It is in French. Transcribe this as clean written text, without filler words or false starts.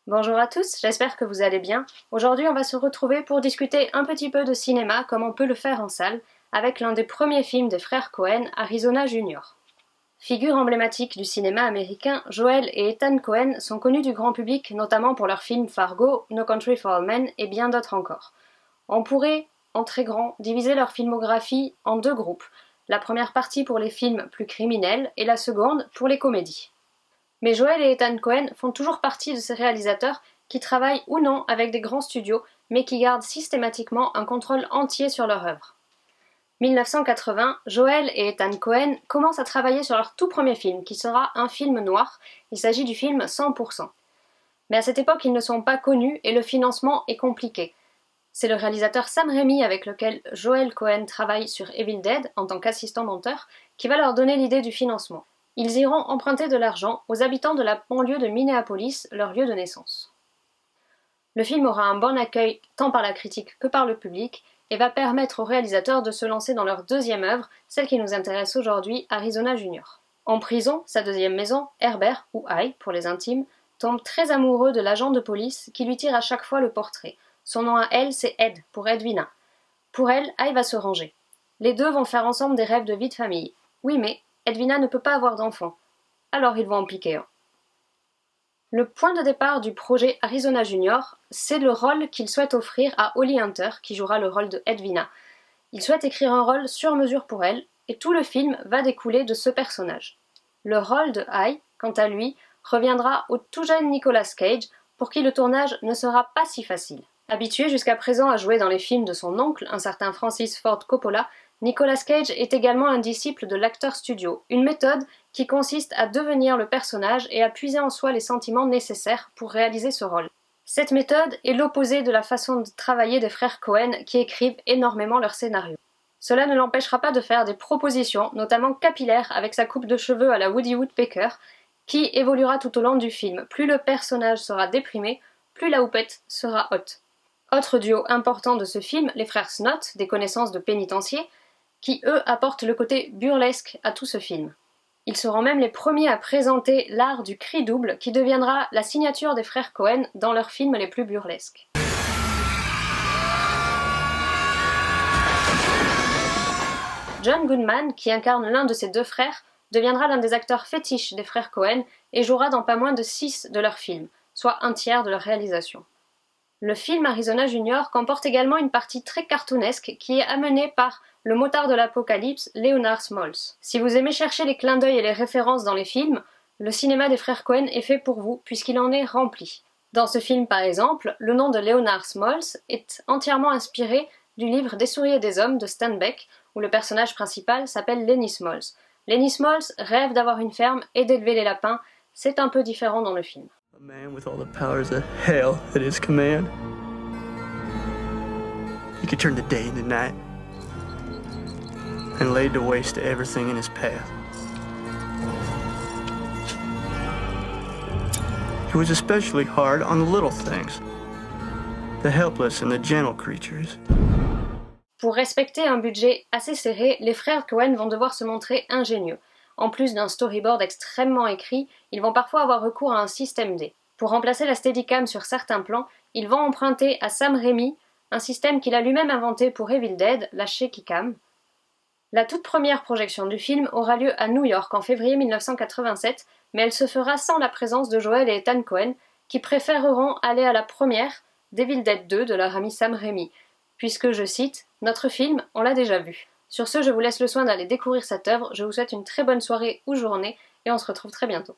Bonjour à tous, j'espère que vous allez bien. Aujourd'hui, on va se retrouver pour discuter un petit peu de cinéma comme on peut le faire en salle, avec l'un des premiers films des frères Coen, Arizona Junior. Figures emblématiques du cinéma américain, Joel et Ethan Coen sont connus du grand public notamment pour leurs films Fargo, No Country for Old Men et bien d'autres encore. On pourrait, en très grand, diviser leur filmographie en deux groupes, la première partie pour les films plus criminels et la seconde pour les comédies. Mais Joel et Ethan Coen font toujours partie de ces réalisateurs qui travaillent ou non avec des grands studios, mais qui gardent systématiquement un contrôle entier sur leur œuvre. 1980, Joel et Ethan Coen commencent à travailler sur leur tout premier film, qui sera un film noir. Il s'agit du film 100%. Mais à cette époque, ils ne sont pas connus et le financement est compliqué. C'est le réalisateur Sam Raimi avec lequel Joel Coen travaille sur Evil Dead en tant qu'assistant monteur qui va leur donner l'idée du financement. Ils iront emprunter de l'argent aux habitants de la banlieue de Minneapolis, leur lieu de naissance. Le film aura un bon accueil tant par la critique que par le public et va permettre aux réalisateurs de se lancer dans leur deuxième œuvre, celle qui nous intéresse aujourd'hui, Arizona Junior. En prison, sa deuxième maison, Herbert, ou Hy pour les intimes, tombe très amoureux de l'agent de police qui lui tire à chaque fois le portrait. Son nom à elle, c'est Ed, pour Edwina. Pour elle, Hy va se ranger. Les deux vont faire ensemble des rêves de vie de famille. Oui, mais Edwina ne peut pas avoir d'enfant. Alors ils vont en piquer un. Le point de départ du projet Arizona Junior, c'est le rôle qu'il souhaite offrir à Holly Hunter, qui jouera le rôle de Edwina. Il souhaite écrire un rôle sur mesure pour elle, et tout le film va découler de ce personnage. Le rôle de Hy, quant à lui, reviendra au tout jeune Nicolas Cage, pour qui le tournage ne sera pas si facile. Habitué jusqu'à présent à jouer dans les films de son oncle, un certain Francis Ford Coppola, Nicolas Cage est également un disciple de l'acteur studio, une méthode qui consiste à devenir le personnage et à puiser en soi les sentiments nécessaires pour réaliser ce rôle. Cette méthode est l'opposé de la façon de travailler des frères Coen qui écrivent énormément leurs scénarios. Cela ne l'empêchera pas de faire des propositions, notamment capillaires avec sa coupe de cheveux à la Woody Woodpecker, qui évoluera tout au long du film. Plus le personnage sera déprimé, plus la houppette sera haute. Autre duo important de ce film, les frères Snott, des connaissances de pénitenciers, qui eux apportent le côté burlesque à tout ce film. Ils seront même les premiers à présenter l'art du cri double qui deviendra la signature des frères Coen dans leurs films les plus burlesques. John Goodman, qui incarne l'un de ces deux frères, deviendra l'un des acteurs fétiches des frères Coen et jouera dans pas moins de 6 de leurs films, soit un tiers de leur réalisation. Le film Arizona Junior comporte également une partie très cartoonesque qui est amenée par le motard de l'apocalypse, Leonard Smalls. Si vous aimez chercher les clins d'œil et les références dans les films, le cinéma des frères Coen est fait pour vous puisqu'il en est rempli. Dans ce film par exemple, le nom de Leonard Smalls est entièrement inspiré du livre Des souris et des hommes de Stan Beck, où le personnage principal s'appelle Lenny Smalls. Lenny Smalls rêve d'avoir une ferme et d'élever les lapins, c'est un peu différent dans le film. A man with all the powers of hell at his command. He could turn the day into night and laid to waste everything in his path. He was especially hard on the little things, the helpless and the gentle creatures. Pour respecter un budget assez serré, les frères Coen vont devoir se montrer ingénieux. En plus d'un storyboard extrêmement écrit, ils vont parfois avoir recours à un système D. Pour remplacer la Steadicam sur certains plans, ils vont emprunter à Sam Raimi un système qu'il a lui-même inventé pour Evil Dead, la Shaky Cam. La toute première projection du film aura lieu à New York en février 1987, mais elle se fera sans la présence de Joel et Ethan Coen, qui préféreront aller à la première d'Evil Dead 2 de leur ami Sam Raimi, puisque, je cite, « Notre film, on l'a déjà vu ». Sur ce, je vous laisse le soin d'aller découvrir cette œuvre, je vous souhaite une très bonne soirée ou journée, et on se retrouve très bientôt.